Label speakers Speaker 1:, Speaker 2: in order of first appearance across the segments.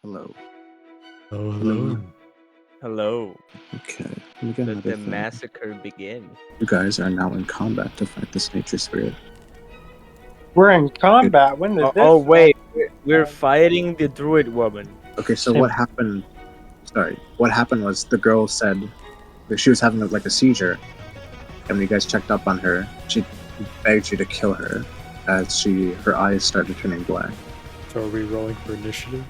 Speaker 1: Hello.
Speaker 2: Oh, hello.
Speaker 3: Hello.
Speaker 1: Okay. Let me get
Speaker 3: Let
Speaker 1: another
Speaker 3: the
Speaker 1: thing.
Speaker 3: massacre begin.
Speaker 1: You guys are now in combat to fight this nature spirit.
Speaker 4: We're in combat. When did this?
Speaker 3: Oh wait, we're fighting the druid woman.
Speaker 1: Okay, so what happened? Sorry, what happened was the girl said that she was having like a seizure, and when you guys checked up on her, she begged you to kill her as her eyes started turning black.
Speaker 2: So are we rolling for initiative?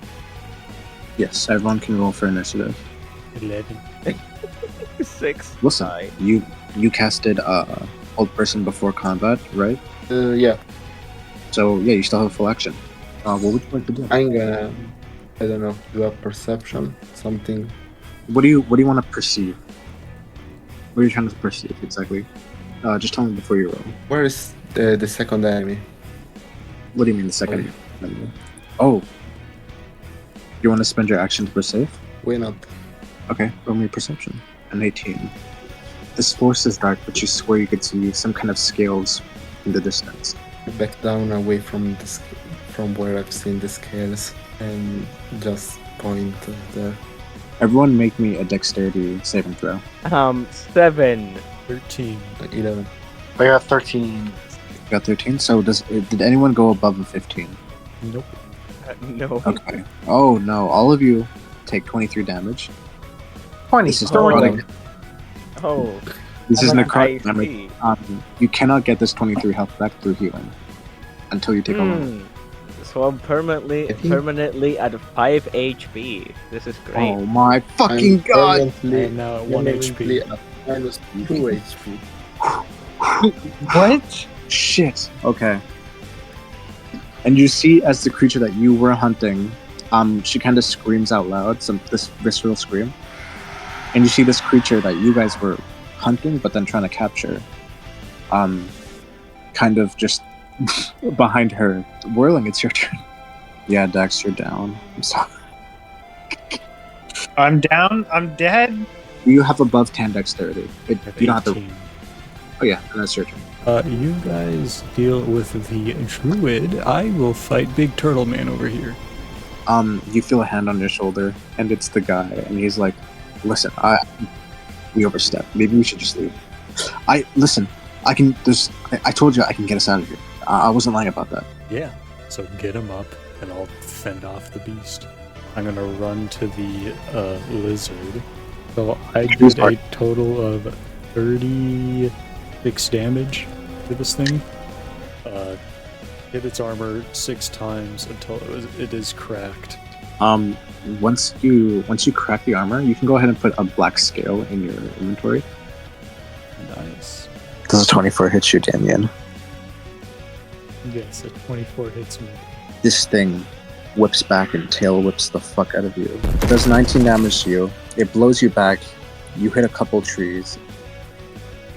Speaker 1: Yes, everyone can roll for initiative.
Speaker 2: 11.
Speaker 3: 6.
Speaker 1: Listen,
Speaker 3: Nine.
Speaker 1: you casted old person before combat, right?
Speaker 5: Yeah,
Speaker 1: So yeah, you still have full action. What would you like to do?
Speaker 5: I'm gonna, I don't know, do a perception, something.
Speaker 1: What do you want to perceive? What are you trying to perceive exactly? Just tell me before you roll.
Speaker 5: Where is the second enemy?
Speaker 1: What do you mean the second? Oh, you want to spend your action to perceive?
Speaker 5: Why not?
Speaker 1: Okay, roll me perception. An 18. This forest is dark, but you swear you could see some kind of scales in the distance.
Speaker 5: Back down away from from where I've seen the scales and just point there.
Speaker 1: Everyone make me a dexterity saving throw.
Speaker 3: 7.
Speaker 2: 13.
Speaker 5: Like 11.
Speaker 4: I got 13.
Speaker 1: You got 13? So did anyone go above a 15?
Speaker 2: Nope.
Speaker 3: No.
Speaker 1: Okay. Oh no, all of you take 23 damage.
Speaker 4: 20.
Speaker 1: This is
Speaker 3: Oh.
Speaker 1: necrotic.
Speaker 3: Oh.
Speaker 1: This is
Speaker 3: I
Speaker 1: necrotic damage.
Speaker 3: see.
Speaker 1: You cannot get this 23 health back through healing until you take a long.
Speaker 3: So I'm permanently at 5 HP. This is great.
Speaker 1: Oh my fucking god!
Speaker 2: And now at 1 HP.
Speaker 5: At minus 2 HP.
Speaker 4: What?
Speaker 1: Shit. Okay. And you see, as the creature that you were hunting, she kind of screams out loud, this visceral scream. And you see this creature that you guys were hunting, but then trying to capture, kind of just behind her, whirling. It's your turn. Yeah, Dex, you're down. I'm sorry.
Speaker 4: I'm down. I'm dead.
Speaker 1: You have above 10 dexterity. You don't have to.
Speaker 2: 18.
Speaker 1: Oh yeah, and that's your turn.
Speaker 2: You guys deal with the druid. I will fight Big Turtle Man over here.
Speaker 1: You feel a hand on your shoulder, and it's the guy, and he's like, "Listen, we overstepped. Maybe we should just leave." I told you I can get us out of here. I wasn't lying about that.
Speaker 2: Yeah. So get him up, and I'll fend off the beast. I'm gonna run to the lizard. So I did a total of 36 damage to this thing. Hit its armor 6 times until it is cracked.
Speaker 1: Once you crack the armor, you can go ahead and put a black scale in your inventory.
Speaker 2: Nice.
Speaker 1: Does a 24 hit you, Damien?
Speaker 2: Yes, a 24 hits me.
Speaker 1: This thing whips back and tail whips the fuck out of you. It does 19 damage to you. It blows you back. You hit a couple trees.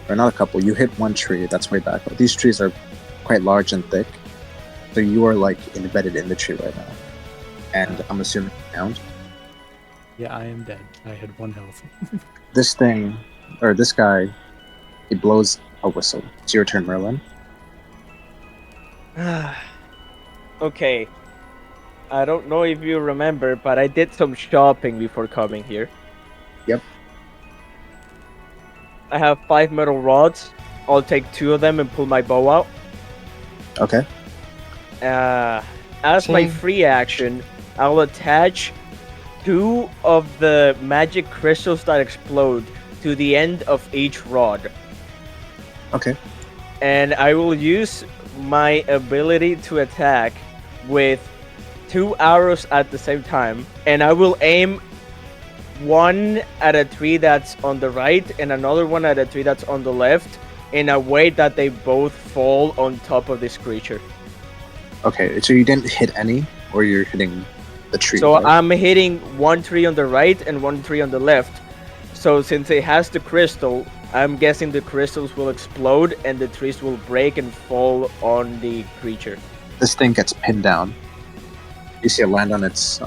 Speaker 1: Or not a couple, you hit one tree that's way back. These trees are quite large and thick. So you are like embedded in the tree right now. And I'm assuming you count.
Speaker 2: Yeah, I am dead. I had 1 health.
Speaker 1: This guy, he blows a whistle. It's your turn, Merlin.
Speaker 3: Okay. I don't know if you remember, but I did some shopping before coming here.
Speaker 1: Yep.
Speaker 3: I have 5 metal rods. I'll take 2 of them and pull my bow out.
Speaker 1: Okay.
Speaker 3: As my free action, I'll attach 2 of the magic crystals that explode to the end of each rod.
Speaker 1: Okay.
Speaker 3: And I will use my ability to attack with 2 arrows at the same time. And I will aim one at a tree that's on the right and another one at a tree that's on the left in a way that they both fall on top of this creature.
Speaker 1: Okay, so you didn't hit any, or you're hitting the tree?
Speaker 3: So
Speaker 1: right?
Speaker 3: I'm hitting one tree on the right and one tree on the left. So since it has the crystal, I'm guessing the crystals will explode and the trees will break and fall on the creature.
Speaker 1: This thing gets pinned down. You see it land on its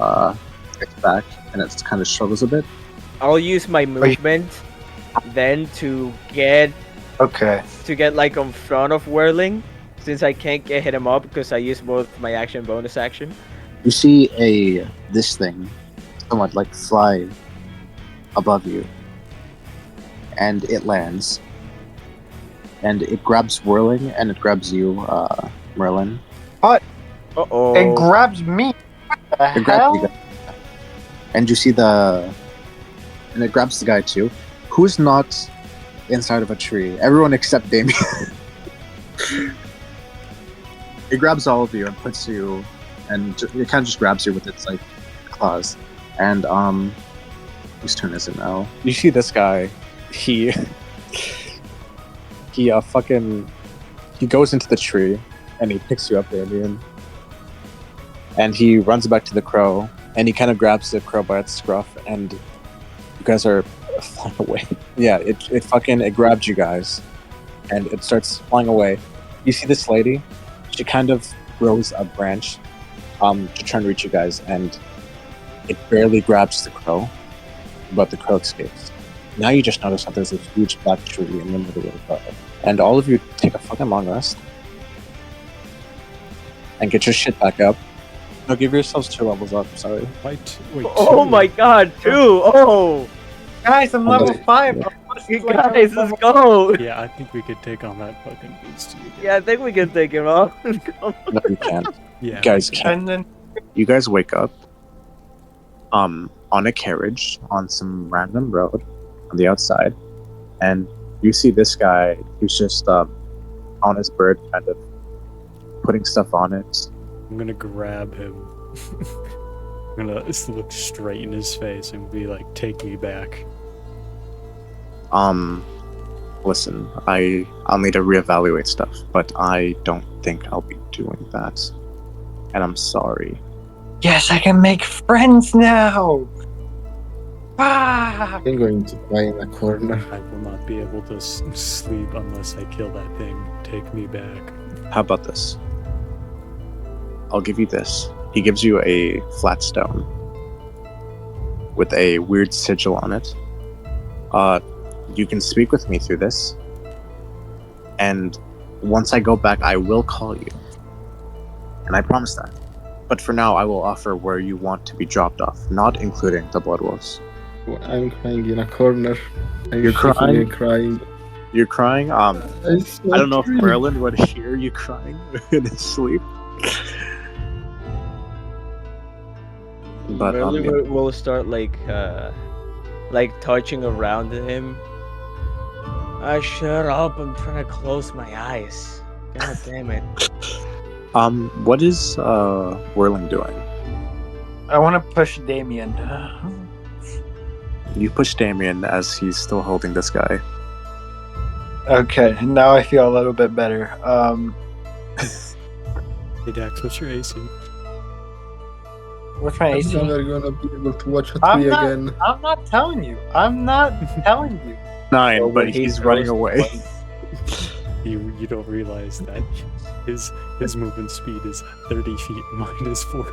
Speaker 1: back, and it kind of struggles a bit.
Speaker 3: I'll use my movement then to get like in front of Whirling, since I can't hit him up because I use both my action and bonus action.
Speaker 1: You see this thing somewhat like fly above you, and it lands, and it grabs Whirling, and it grabs you, Merlin.
Speaker 3: Uh-oh.
Speaker 4: It grabs me. What the
Speaker 1: It grabs you
Speaker 4: hell?
Speaker 1: guys. And you see and it grabs the guy too, who's not inside of a tree. Everyone except Damien. It grabs all of you and puts you, and it kind of just grabs you with its like claws. And whose turn is it now? You see this guy. He goes into the tree and he picks you up, Damien. And he runs back to the crow and he kind of grabs the crow by its scruff, and you guys are flying away. Yeah, it grabbed you guys and it starts flying away. You see this lady? She kind of grows a branch to try and reach you guys, and it barely grabs the crow, but the crow escapes. Now you just notice that there's a huge black tree in the middle of the road. And all of you take a fucking long rest and get your shit back up. No, give yourselves 2 levels up, sorry.
Speaker 2: Wait,
Speaker 3: Oh my god, 2! Oh!
Speaker 4: Guys, I'm level 5.
Speaker 1: Yeah.
Speaker 3: Guys, let's go!
Speaker 2: Yeah, I think we could take on that fucking beast.
Speaker 3: Yeah, I think we can take him off.
Speaker 1: No, you can't.
Speaker 2: Yeah.
Speaker 1: You guys can't.
Speaker 4: And then
Speaker 1: You guys wake up on a carriage on some random road on the outside, and you see this guy who's just on his bird, kind of putting stuff on it.
Speaker 2: I'm gonna grab him. I'm gonna look straight in his face and be like, "Take me back."
Speaker 1: Listen, I'll need to reevaluate stuff, but I don't think I'll be doing that, and I'm sorry.
Speaker 4: yes, I can make friends now. Ah!
Speaker 5: I'm going to cry in a corner.
Speaker 2: I will not be able to sleep unless I kill that thing. Take me back.
Speaker 1: How about this? I'll give you this. He gives you a flat stone with a weird sigil on it. You can speak with me through this, and once I go back, I will call you, and I promise that. But for now, I will offer where you want to be dropped off, not including the Blood Wolves.
Speaker 5: I'm crying in a corner. I'm
Speaker 1: You're
Speaker 5: shivering
Speaker 1: crying?
Speaker 5: and crying.
Speaker 1: You're crying?
Speaker 5: I
Speaker 1: don't know if Merlin would hear you crying in his sleep. But
Speaker 3: Merlin will start like touching around him. Shut up! I'm trying to close my eyes. God damn it!
Speaker 1: what is Whirling doing?
Speaker 4: I want to push Damien.
Speaker 1: You push Damien as he's still holding this guy.
Speaker 4: Okay, now I feel a little bit better.
Speaker 2: Hey Dax, what's your AC?
Speaker 4: What's my
Speaker 5: I'm
Speaker 4: AC?
Speaker 5: never gonna be able to watch a
Speaker 4: I'm
Speaker 5: tree
Speaker 4: not-
Speaker 5: again.
Speaker 4: I'm not telling you. I'm not telling you.
Speaker 1: 9,
Speaker 3: Well,
Speaker 1: but
Speaker 3: when
Speaker 1: he's
Speaker 3: he
Speaker 1: running
Speaker 3: goes-
Speaker 1: away.
Speaker 2: You don't realize that his movement speed is 30 feet minus 40.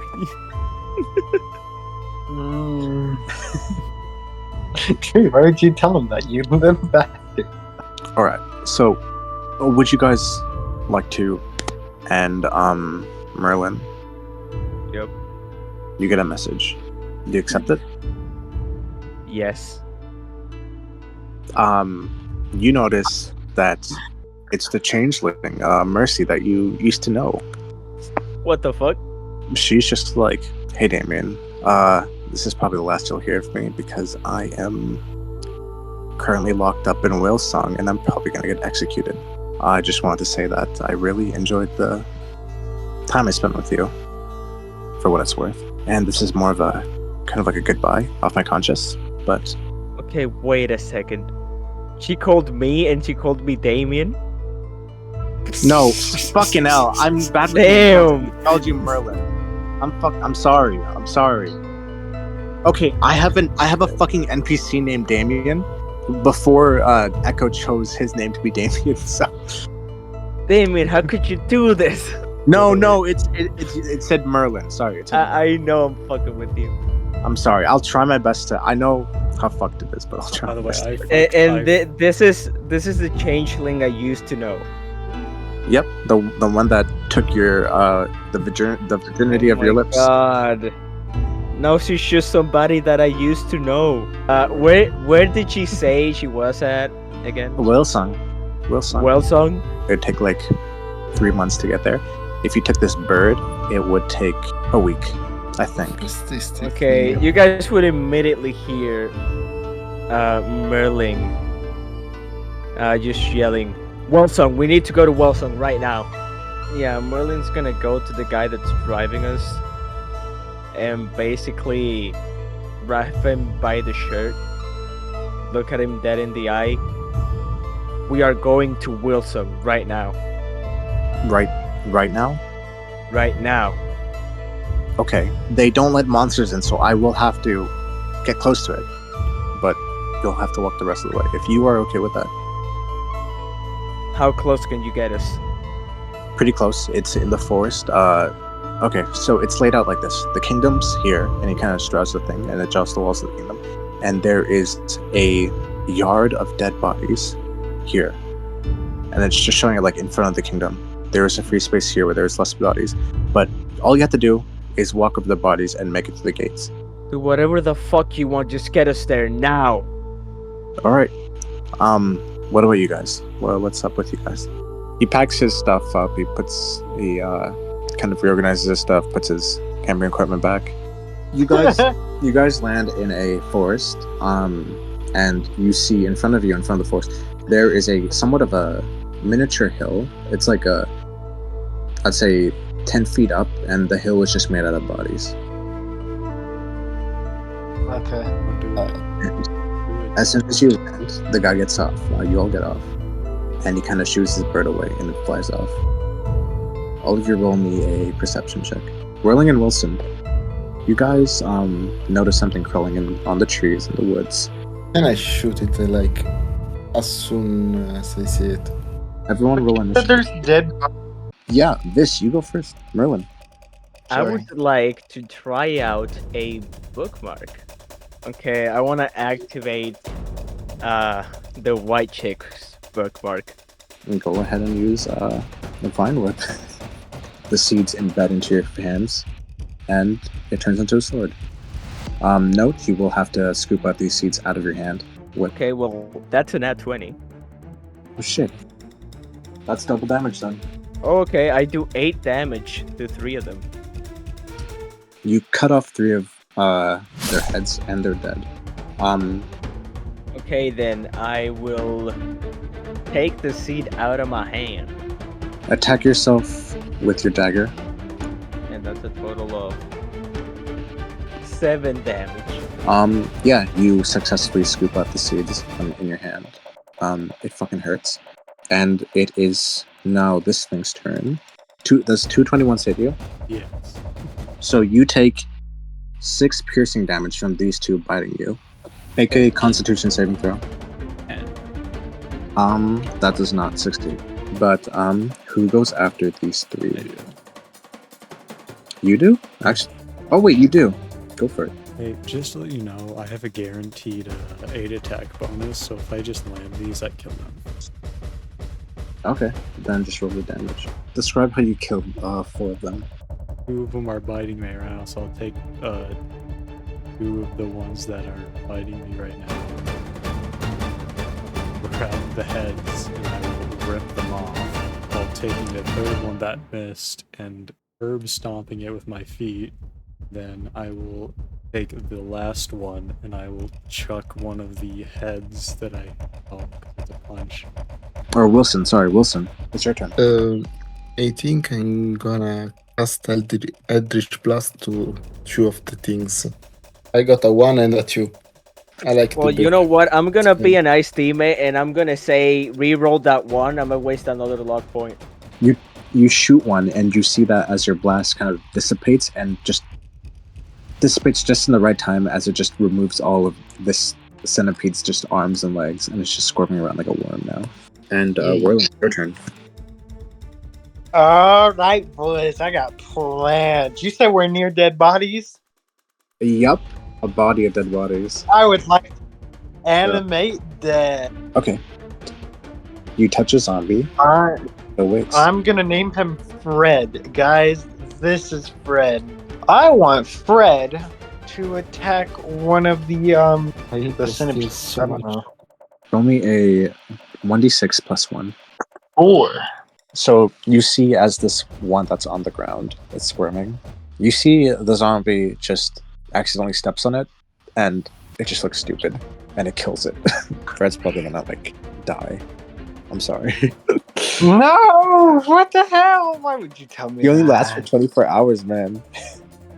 Speaker 4: True, why would you tell him that? You live back.
Speaker 1: Alright, so would you guys like to, and Merlin,
Speaker 3: Yep.
Speaker 1: you get a message. Do you accept it?
Speaker 3: Yes.
Speaker 1: You notice that it's the changeling, Mercy, that you used to know.
Speaker 3: What the fuck?
Speaker 1: She's just like, hey Damien, this is probably the last you'll hear of me because I am currently locked up in Whale Song and I'm probably gonna get executed. I just wanted to say that I really enjoyed the time I spent with you, for what it's worth. And this is more of a kind of like a goodbye off my conscience, but
Speaker 3: Okay, wait a second. She called me and she called me Damien?
Speaker 1: no, fucking hell, I'm bad with
Speaker 3: Damn.
Speaker 1: names. I called you Merlin. I'm sorry. Okay, I have a fucking NPC named Damien before Echo chose his name to be Damien. So
Speaker 3: Damien, how could you do this?
Speaker 1: no, it said Merlin. Sorry, it said
Speaker 3: I know I'm fucking with you.
Speaker 1: I'm sorry. I'll try my best to. I know how fucked it is, but I'll try
Speaker 2: By the
Speaker 1: my
Speaker 2: way,
Speaker 1: best.
Speaker 3: This is the changeling I used to know.
Speaker 1: Yep, the one that took your the virginity of your lips.
Speaker 3: God. Now she's just somebody that I used to know. Where did she say she was at again?
Speaker 1: Wilson.
Speaker 3: Wellsong.
Speaker 1: It'd take like 3 months to get there. If you took this bird, it would take a week, I think.
Speaker 3: Okay, you guys would immediately hear Merlin just yelling, Wellsong, we need to go to Wellsong right now. Yeah, Merlin's gonna go to the guy that's driving us and basically grab him by the shirt, look at him dead in the eye. We are going to Wellsong right now.
Speaker 1: Right now?
Speaker 3: Right now.
Speaker 1: Okay. They don't let monsters in, so I will have to get close to it. But you'll have to walk the rest of the way. If you are okay with that.
Speaker 3: How close can you get us?
Speaker 1: Pretty close. It's in the forest. Okay, so it's laid out like this. The kingdom's here, and he kind of draws the thing, and it draws the walls of the kingdom. And there is a yard of dead bodies here. And it's just showing it like in front of the kingdom. There is a free space here where there's less bodies. But all you have to do is walk over the bodies and make it to the gates.
Speaker 3: Do whatever the fuck you want, just get us there now.
Speaker 1: Alright. What about you guys? What's up with you guys? He packs his stuff up, he kind of reorganizes his stuff, puts his camping equipment back. You guys land in a forest, and you see in front of the forest, there is a somewhat of a miniature hill. It's like I'd say 10 feet up, and the hill is just made out of bodies.
Speaker 4: Okay.
Speaker 1: And as soon as you land, the guy gets off. You all get off. And he kind of shoots his bird away, and it flies off. All of you roll me a perception check. Whirling and Wilson, you guys notice something crawling on the trees in the woods.
Speaker 5: Can I shoot it like as soon as I see it?
Speaker 1: Everyone roll
Speaker 4: But
Speaker 1: initiative.
Speaker 4: there's dead.
Speaker 1: Yeah, you go first. Merlin.
Speaker 3: I
Speaker 4: Sorry.
Speaker 3: would like to try out a bookmark. Okay, I want to activate the white chick's bookmark.
Speaker 1: And go ahead and use the vine whip. The seeds embed into your hands, and it turns into a sword. Note, you will have to scoop out these seeds out of your hand.
Speaker 3: Okay, well, that's a nat 20.
Speaker 1: Oh shit. That's double damage then.
Speaker 3: Okay, I do 8 damage to 3 of them.
Speaker 1: You cut off 3 of their heads, and they're dead.
Speaker 3: Okay, then I will take the seed out of my hand.
Speaker 1: Attack yourself with your dagger.
Speaker 3: And that's a total of 7 damage.
Speaker 1: Yeah, you successfully scoop out the seeds in your hand. It fucking hurts. And it is now this thing's turn. Does 221 save you?
Speaker 2: Yes.
Speaker 1: So you take 6 piercing damage from these 2 biting you. Make a Constitution saving throw. That does not succeed. But who goes after these 3?
Speaker 2: I do.
Speaker 1: You do? Actually, oh wait, you do. Go for it.
Speaker 2: Hey, just to let you know, I have a guaranteed 8 attack bonus, so if I just land these, I kill them.
Speaker 1: Okay, then just roll the damage. Describe how you killed 4 of them.
Speaker 2: 2 of them are biting me right now, so I'll take 2 of the ones that are biting me right now. Grab the heads, and I will rip them off, while taking the 3rd one that missed and herb stomping it with my feet. Then I will take the last one, and I will chuck one of the heads that I... Oh, it's a punch.
Speaker 1: Or Wilson, sorry, Wilson. It's your turn.
Speaker 5: I think I'm gonna cast Eldritch Blast to 2 of the things. I got a 1 and a 2. I like
Speaker 3: Well,
Speaker 5: the
Speaker 3: you know what? I'm gonna be a nice teammate, and I'm gonna say re-roll that 1. I'm gonna waste another luck point.
Speaker 1: You shoot one, and you see that as your blast kind of dissipates, and just dissipates just in the right time as it just removes all of this centipede's just arms and legs, and it's just squirming around like a worm now. And Whirling, your turn.
Speaker 4: All right, boys, I got plans. You said we're near dead bodies?
Speaker 1: Yup, a body of dead bodies.
Speaker 4: I would like to animate that.
Speaker 1: Okay. You touch a zombie. The wits.
Speaker 4: I'm gonna name him Fred. Guys, this is Fred. I want Fred to attack one of the
Speaker 5: I hate
Speaker 4: the
Speaker 5: this
Speaker 4: centipedes.
Speaker 5: thing so
Speaker 4: I don't
Speaker 5: much.
Speaker 4: know.
Speaker 1: Roll me a 1d6 plus 1.
Speaker 4: 4.
Speaker 1: So you see as this one that's on the ground is squirming, you see the zombie just accidentally steps on it, and it just looks stupid, and it kills it. Fred's probably gonna die. I'm sorry.
Speaker 4: No! What the hell? Why would you tell me
Speaker 1: He only
Speaker 4: that?
Speaker 1: lasts for 24 hours, man.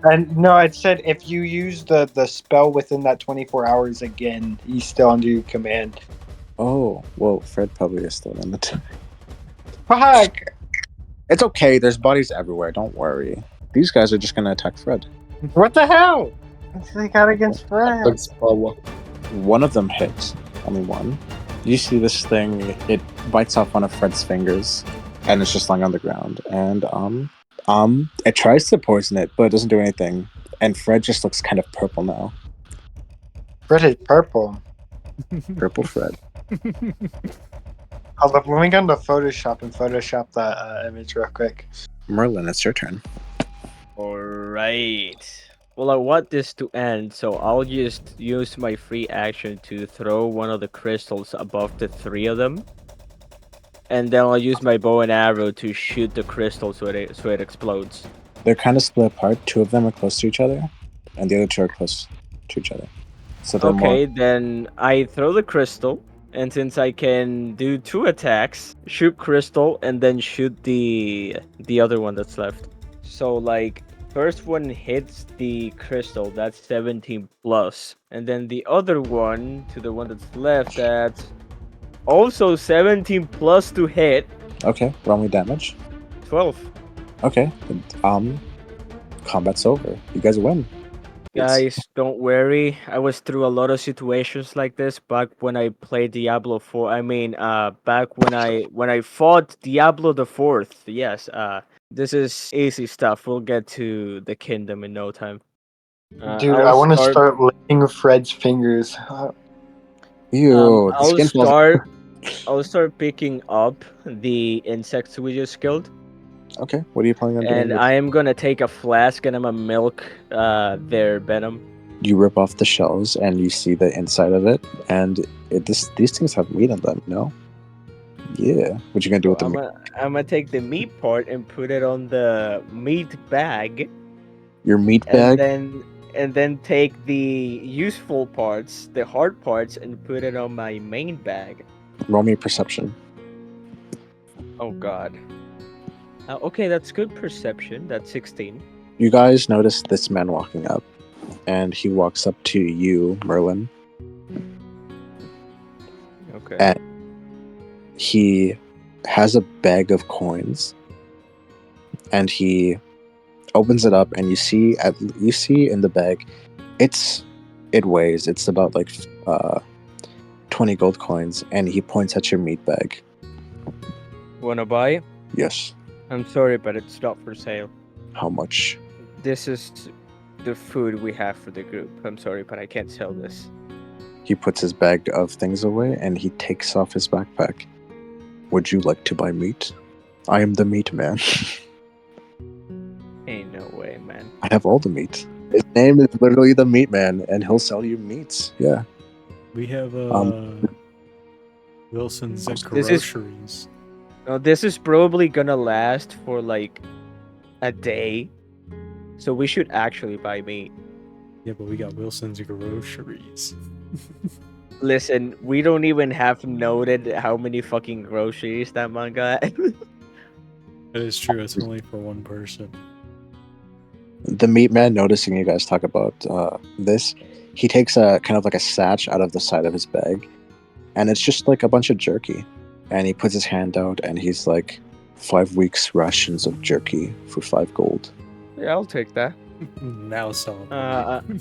Speaker 4: And no, it said if you use the spell within that 24 hours again, he's still under your command.
Speaker 1: Oh, well, Fred probably is still in it.
Speaker 4: Fuck!
Speaker 1: It's okay, there's bodies everywhere, don't worry. These guys are just gonna attack Fred.
Speaker 4: What the hell? What's they got against Fred?
Speaker 5: That's power.
Speaker 1: One of them hits, only one. You see this thing, it bites off one of Fred's fingers, and it's just lying on the ground. And, it tries to poison it, but it doesn't do anything. And Fred just looks kind of purple now.
Speaker 4: Fred is purple.
Speaker 1: Purple Fred.
Speaker 4: Hold up, let me go into Photoshop and Photoshop that image real quick.
Speaker 1: Merlin, it's your turn.
Speaker 3: Alright. Well, I want this to end, so I'll just use my free action to throw one of the crystals above the three of them. And then I'll use my bow and arrow to shoot the crystal so it explodes.
Speaker 1: They're kind of split apart. Two of them are close to each other, and the other two are close to each other. So they're
Speaker 3: Okay,
Speaker 1: more...
Speaker 3: then I throw the crystal, and since I can do 2 attacks, shoot crystal, and then shoot the other one that's left. So, like, first one hits the crystal, that's 17 plus. And then the other one, to the one that's left, that's also 17 plus to hit.
Speaker 1: Okay, roll me damage.
Speaker 3: 12.
Speaker 1: Okay, combat's over. You guys win.
Speaker 3: Guys, don't worry. I was through a lot of situations like this back when I played Diablo 4. I mean, back when I fought Diablo the 4th. Yes, this is easy stuff. We'll get to the kingdom in no time.
Speaker 4: Dude, I want to start licking Fred's fingers.
Speaker 1: Ew, the skin falls-
Speaker 3: I'll start picking up the insects we just killed.
Speaker 1: Okay, what are you planning on doing?
Speaker 3: And I am gonna take a flask and I'm gonna milk their venom.
Speaker 1: You rip off the shells and you see the inside of it, and these things have meat in them, no? Yeah. What you gonna do with the meat?
Speaker 3: I'm gonna take the meat part and put it on the meat bag.
Speaker 1: Your meat bag?
Speaker 3: And then take the useful parts, the hard parts, and put it on my main bag.
Speaker 1: Roll me perception.
Speaker 3: Oh god. Okay, that's good perception. That's 16.
Speaker 1: You guys notice this man walking up, and he walks up to you, Merlin.
Speaker 3: Okay.
Speaker 1: And he has a bag of coins, and he opens it up, and you see in the bag, it weighs. It's about like 20 gold coins, and he points at your meat bag.
Speaker 3: Wanna buy?
Speaker 1: Yes.
Speaker 3: I'm sorry, but it's not for sale.
Speaker 1: How much?
Speaker 3: This is the food we have for the group. I'm sorry, but I can't sell this.
Speaker 1: He puts his bag of things away, and he takes off his backpack. Would you like to buy meat? I am the meat man.
Speaker 3: Ain't no way, man.
Speaker 1: I have all the meat. His name is literally the meat man, and he'll sell you meats. Yeah.
Speaker 2: We have Wilson's
Speaker 3: This is-
Speaker 2: groceries.
Speaker 3: No, this is probably gonna last for like a day. So we should actually buy meat.
Speaker 2: Yeah, but we got Wilson's groceries.
Speaker 3: Listen, we don't even have noted how many fucking groceries that man got.
Speaker 2: That is true. It's only for one person.
Speaker 1: The meat man, noticing you guys talk about this, he takes a kind of like a satch out of the side of his bag, and it's just like a bunch of jerky. And he puts his hand out, and he's like, 5 weeks rations of jerky for 5 gold.
Speaker 3: Yeah, I'll take that.
Speaker 2: Now sell them.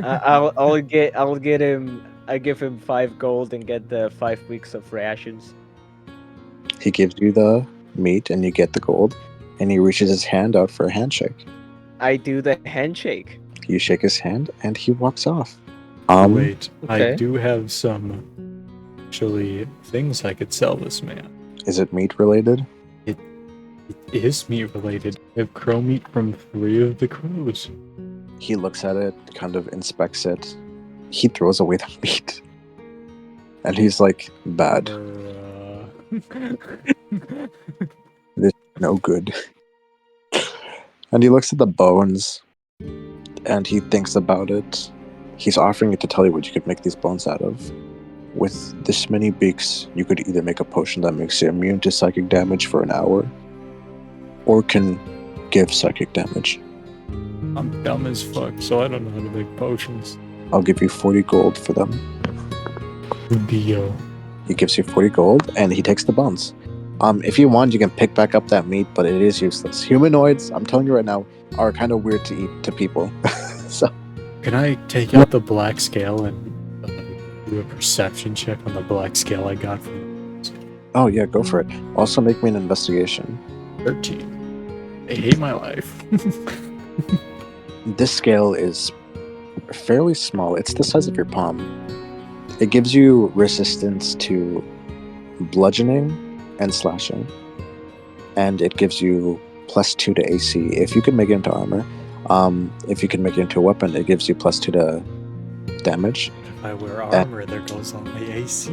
Speaker 3: I'll get him. I give him 5 gold and get the 5 weeks of rations.
Speaker 1: He gives you the meat, and you get the gold, and he reaches his hand out for a handshake.
Speaker 3: I do the handshake.
Speaker 1: You shake his hand, and he walks off.
Speaker 2: Wait,
Speaker 3: okay.
Speaker 2: I do have some actually things I could sell this man.
Speaker 1: Is it meat related?
Speaker 2: It is meat related. I have crow meat from 3 of the crows.
Speaker 1: He looks at it, kind of inspects it. He throws away the meat. And he's like, bad. No good. And he looks at the bones and he thinks about it. He's offering it to tell you what you could make these bones out of. With this many beaks, you could either make a potion that makes you immune to psychic damage for an hour, or can give psychic damage.
Speaker 2: I'm dumb as fuck, so I don't know how to make potions.
Speaker 1: I'll give you 40 gold for them.
Speaker 2: Dio.
Speaker 1: He gives you 40 gold, and he takes the bones. If you want, you can pick back up that meat, but it is useless. Humanoids, I'm telling you right now, are kind of weird to eat to people. So,
Speaker 2: Can I take out the black scale and do a perception check on the black scale I got from
Speaker 1: oh yeah, go for it. Also make me an investigation.
Speaker 2: 13? I hate my life.
Speaker 1: This scale is fairly small. It's the size of your palm. It gives you resistance to bludgeoning and slashing. And it gives you +2 to AC. If you can make it into armor, if you can make it into a weapon, it gives you +2 to damage.
Speaker 2: If I wear armor, there goes all my AC.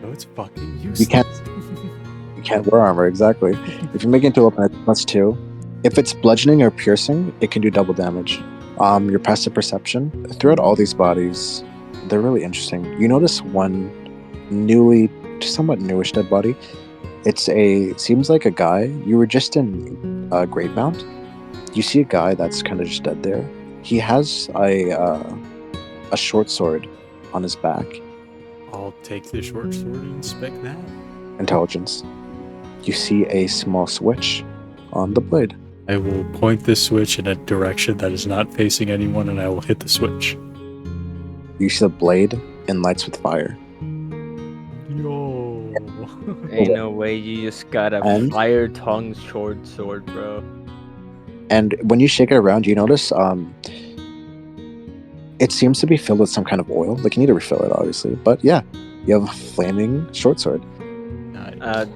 Speaker 2: So it's fucking useless.
Speaker 1: You can't wear armor, exactly. If you make it into a weapon, it's +2. If it's bludgeoning or piercing, it can do double damage. Your passive perception. Throughout all these bodies, they're really interesting. You notice one somewhat newish dead body. Seems like a guy. You were just in Greatmount. You see a guy that's kind of just dead there. He has a short sword on his back.
Speaker 2: I'll take the short sword and inspect that.
Speaker 1: Intelligence. You see a small switch on the blade.
Speaker 2: I will point the switch in a direction that is not facing anyone, and I will hit the switch.
Speaker 1: You see the blade and lights with fire.
Speaker 2: Yo.
Speaker 3: Ain't no way you just got a
Speaker 1: And?
Speaker 3: fire tongue short sword, bro.
Speaker 1: And when you shake it around, you notice it seems to be filled with some kind of oil. Like, you need to refill it, obviously. But yeah, you have a flaming short sword.
Speaker 2: Nice.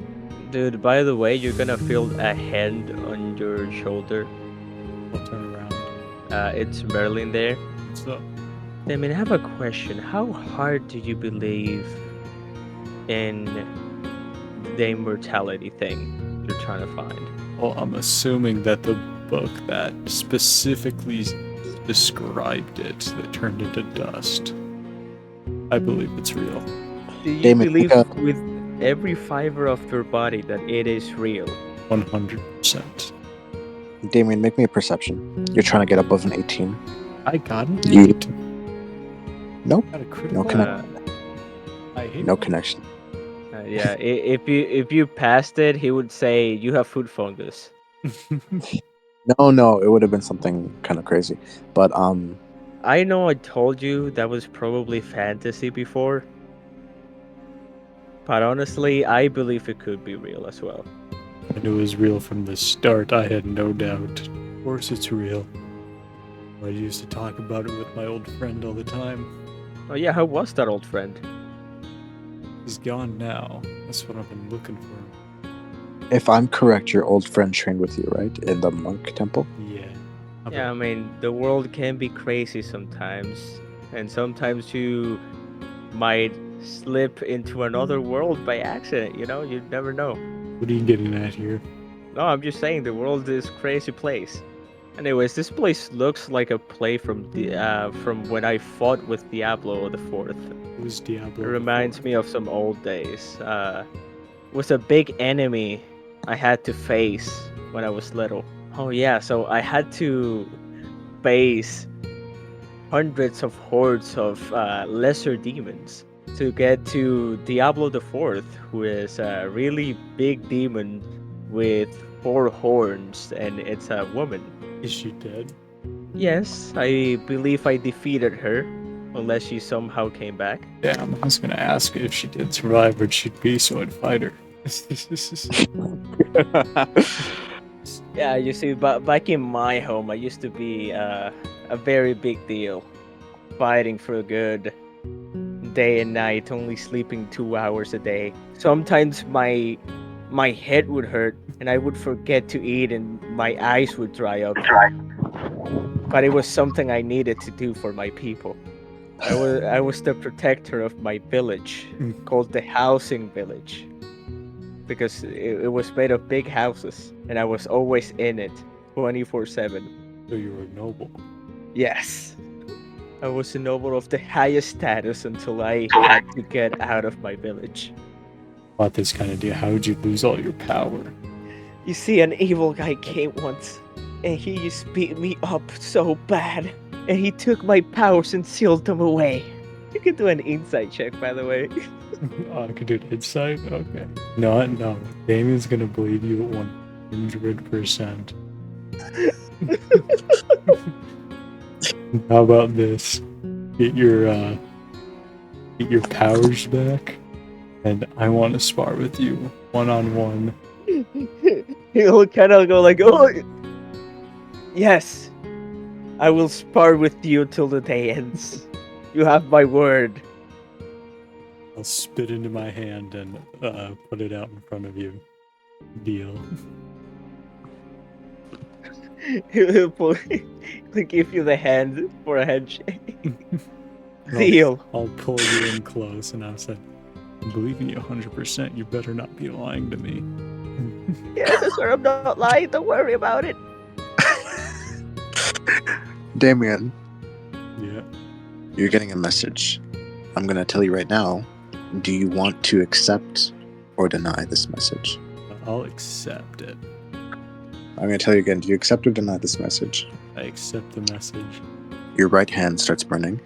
Speaker 3: Dude, by the way, you're gonna feel a hand on your shoulder.
Speaker 2: I'll turn around.
Speaker 3: It's Merlin there.
Speaker 2: What's up?
Speaker 3: I mean, I have a question. How hard do you believe in the immortality thing you're trying to find?
Speaker 2: Well, I'm assuming that the book that specifically described it, that turned into dust, I believe it's real.
Speaker 3: Do you
Speaker 1: Damon,
Speaker 3: believe
Speaker 1: pick up.
Speaker 3: with every fiber of your body that it is real?
Speaker 2: 100%.
Speaker 1: Damien, make me a perception. You're trying to get above an 18.
Speaker 2: I got an
Speaker 1: You-
Speaker 2: 8.
Speaker 1: Nope.
Speaker 2: Got a critical.
Speaker 1: No connection.
Speaker 2: I hate
Speaker 1: No
Speaker 2: that.
Speaker 1: connection.
Speaker 3: Yeah, if you passed it, he would say you have food fungus.
Speaker 1: No, it would have been something kind of crazy. But
Speaker 3: I know I told you that was probably fantasy before, but honestly, I believe it could be real as well.
Speaker 2: I knew it was real from the start. I had no doubt. Of course it's real. I used to talk about it with my old friend all the time.
Speaker 3: Oh yeah, how was that old friend?
Speaker 2: He's gone now. That's what I've been looking for.
Speaker 1: if I'm correct, your old friend trained with you, right? In the monk temple?
Speaker 2: Yeah.
Speaker 3: Yeah, I mean, the world can be crazy sometimes, and sometimes you might slip into another world by accident, you know? You never know.
Speaker 2: What are you getting at here?
Speaker 3: No, I'm just saying the world is a crazy place. Anyways, this place looks like a play from when I fought with Diablo the Fourth.
Speaker 2: Who's Diablo?
Speaker 3: It reminds me of some old days. Was a big enemy I had to face when I was little. Oh yeah, so I had to face hundreds of hordes of lesser demons to get to Diablo the Fourth, who is a really big demon with 4 horns, and it's a woman.
Speaker 2: Is she dead?
Speaker 3: Yes, I believe I defeated her, unless she somehow came back.
Speaker 2: Damn, I was gonna ask if she did survive, where'd she be so I'd fight her.
Speaker 3: Yeah, you see, but back in my home, I used to be a very big deal, fighting for good, day and night, only sleeping 2 hours a day. Sometimes my head would hurt, and I would forget to eat, and my eyes would dry up. but it was something I needed to do for my people. I was the protector of my village, called the housing village, because it was made of big houses, and I was always in it, 24/7.
Speaker 2: So you were noble.
Speaker 3: Yes, I was a noble of the highest status until I had to get out of my village.
Speaker 2: About this kind of deal, how would you lose all your power?
Speaker 3: You see, an evil guy came once, and he just beat me up so bad, and he took my powers and sealed them away. You can do an insight check, by the way.
Speaker 2: Oh, I could do an insight? Okay. No. Damien's gonna believe you 100%. How about this? Get your powers back, and I want to spar with you, 1-on-1.
Speaker 3: He'll kind of go like, oh, yes, I will spar with you till the day ends. You have my word.
Speaker 2: I'll spit into my hand and put it out in front of you. Deal.
Speaker 3: He'll give you the hand for a handshake. Deal.
Speaker 2: I'll pull you in close, and I'll say, believe me 100%, you better not be lying to me.
Speaker 3: Yes, sir, I'm not lying. Don't worry about it.
Speaker 1: Damien,
Speaker 2: Yeah.
Speaker 1: you're getting a message. I'm gonna tell you right now. Do you want to accept or deny this message?
Speaker 2: I'll accept it.
Speaker 1: I'm gonna tell you again. Do you accept or deny this message?
Speaker 2: I accept the message.
Speaker 1: Your right hand starts burning.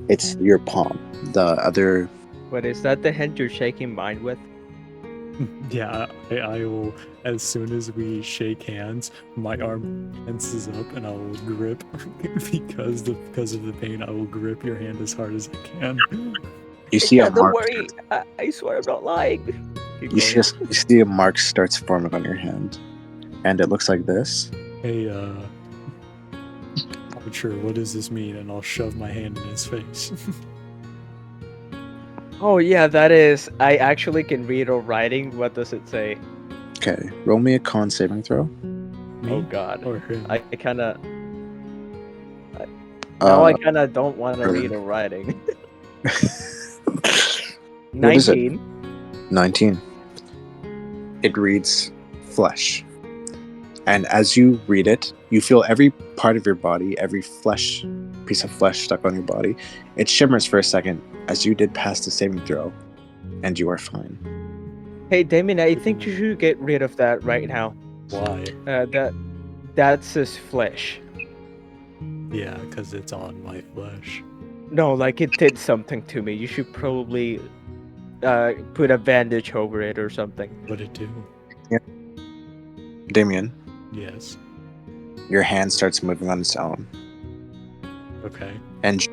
Speaker 1: It's your palm. The other.
Speaker 3: What is that? The hand you're shaking mine with?
Speaker 2: Yeah, I will. As soon as we shake hands, my arm tenses up, and I will grip because of the pain. I will grip your hand as hard as I can.
Speaker 1: You see a
Speaker 3: Don't
Speaker 1: mark.
Speaker 3: worry. I swear I'm not lying. Keep
Speaker 1: You
Speaker 3: going.
Speaker 1: see a mark starts forming on your hand, and it looks like this.
Speaker 2: Hey, Archer, what does this mean? And I'll shove my hand in his face.
Speaker 3: Oh yeah, that is. I actually can read or writing. What does it say?
Speaker 1: Okay, roll me a con saving throw.
Speaker 2: Me
Speaker 3: Oh god.
Speaker 2: or him?
Speaker 3: I kind of. Now I
Speaker 1: Uh,
Speaker 3: kind of don't want to
Speaker 1: really?
Speaker 3: read or writing.
Speaker 1: What is it?
Speaker 3: 19.
Speaker 1: 19. It reads flesh. And as you read it, you feel every part of your body, every piece of flesh stuck on your body. It shimmers for a second as you did pass the saving throw, and you are fine.
Speaker 3: Hey Damien, I think you should get rid of that right now.
Speaker 2: Why?
Speaker 3: That says flesh.
Speaker 2: Yeah, because it's on my flesh.
Speaker 3: No, like it did something to me. You should probably put a bandage over it or something.
Speaker 2: What'd it do?
Speaker 1: Damien,
Speaker 2: Yes.
Speaker 1: your hand starts moving on its own,
Speaker 2: Okay.
Speaker 1: and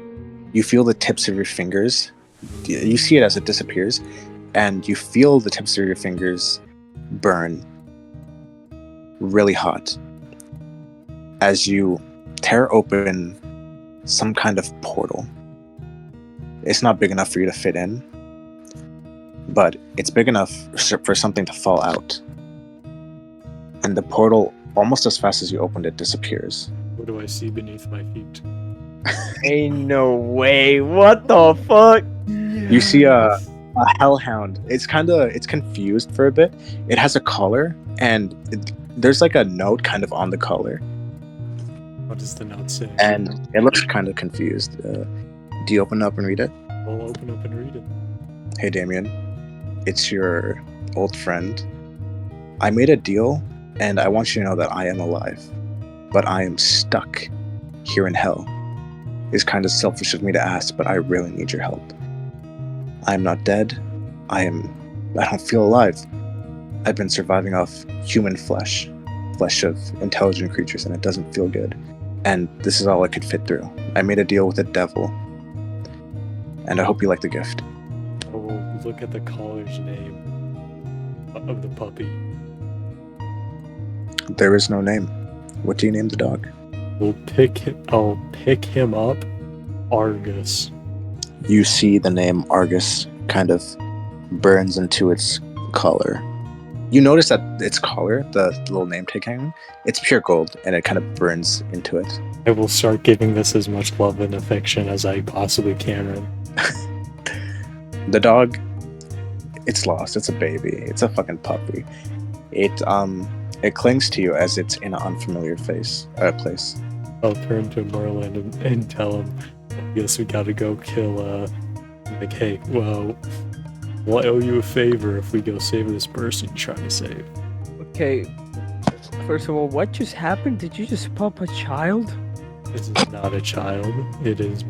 Speaker 1: you feel the tips of your fingers. You see it as it disappears, and you feel the tips of your fingers burn really hot as you tear open some kind of portal. It's not big enough for you to fit in, but it's big enough for something to fall out. And the portal, almost as fast as you opened it, disappears.
Speaker 2: What do I see beneath my feet?
Speaker 3: Ain't no way. What the fuck?
Speaker 1: You see a hellhound. It's confused for a bit. It has a collar, and there's like a note kind of on the collar,
Speaker 2: What does the note say?
Speaker 1: and it looks kind of confused. Do you open up and read it?
Speaker 2: I'll open up and read it.
Speaker 1: Hey Damien, it's your old friend. I made a deal, and I want you to know that I am alive, but I am stuck here in hell. It's kind of selfish of me to ask, but I really need your help. I'm not dead. I don't feel alive. I've been surviving off human flesh of intelligent creatures, and it doesn't feel good. And this is all I could fit through. I made a deal with the devil, and I hope you like the gift.
Speaker 2: I will look at the collar's name of the puppy.
Speaker 1: There is no name. What do you name the dog?
Speaker 2: I'll pick him up, Argus.
Speaker 1: You see the name Argus kind of burns into its collar, You notice that its collar, the little name tag hanging, it's pure gold, and it kind of burns into it.
Speaker 2: I will start giving this as much love and affection as I possibly can.
Speaker 1: The dog, it's lost. It's a baby. It's a fucking puppy. It clings to you as it's in an unfamiliar place.
Speaker 2: I'll turn to Merlin and tell him, I guess we gotta go kill, like, hey, well, we'll owe you a favor if we go save this person you're trying to save.
Speaker 3: Okay. First of all, what just happened? Did you just pop a child?
Speaker 2: This is not a child. It is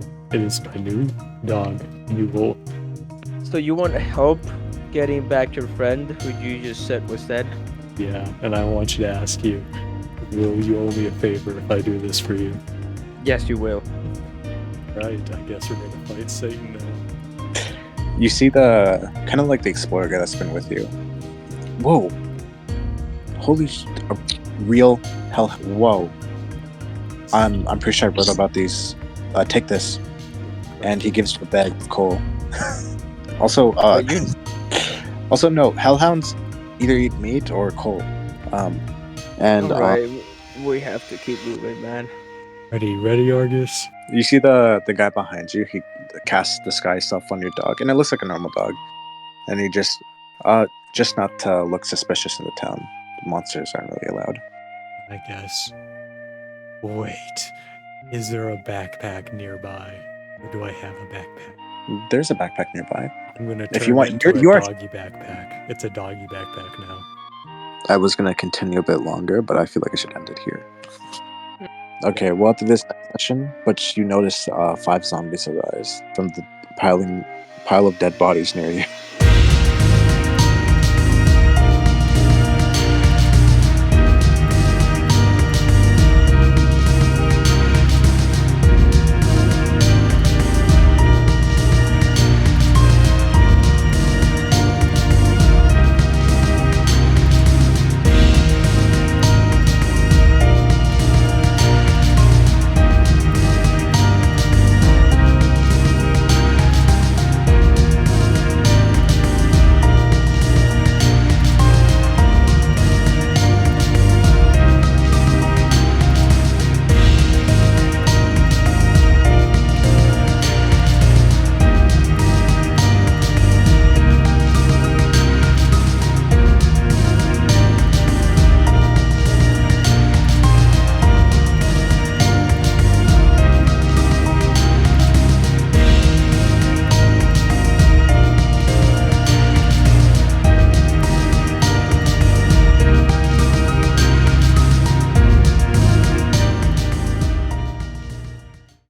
Speaker 2: my new dog. You will.
Speaker 3: So you want help getting back your friend who you just said was dead?
Speaker 2: Yeah, and I want you to ask you, will you owe me a favor if I do this for you?
Speaker 3: Yes, you will.
Speaker 2: Right, I guess we're gonna fight Satan now.
Speaker 1: You see the kind of like the explorer guy that's been with you. Whoa! Holy real hell! Whoa! I'm pretty sure I wrote about these. Take this, and he gives you a bag of coal. Also, also no, hellhounds either eat meat or coal.
Speaker 3: Alright, we have to keep moving, man.
Speaker 2: Ready, Argus?
Speaker 1: You see the guy behind you. He casts disguise stuff on your dog, and it looks like a normal dog. And he just not to look suspicious in the town. Monsters aren't really allowed.
Speaker 2: I guess. Wait, is there a backpack nearby? Or do I have a backpack?
Speaker 1: There's a backpack nearby.
Speaker 2: I'm gonna
Speaker 1: If
Speaker 2: turn
Speaker 1: you want,
Speaker 2: it into
Speaker 1: you
Speaker 2: a
Speaker 1: are.
Speaker 2: doggy backpack. It's a doggy backpack now.
Speaker 1: I was gonna continue a bit longer, but I feel like I should end it here. Okay, well after this session, but you notice 5 zombies arise from the pile of dead bodies near you.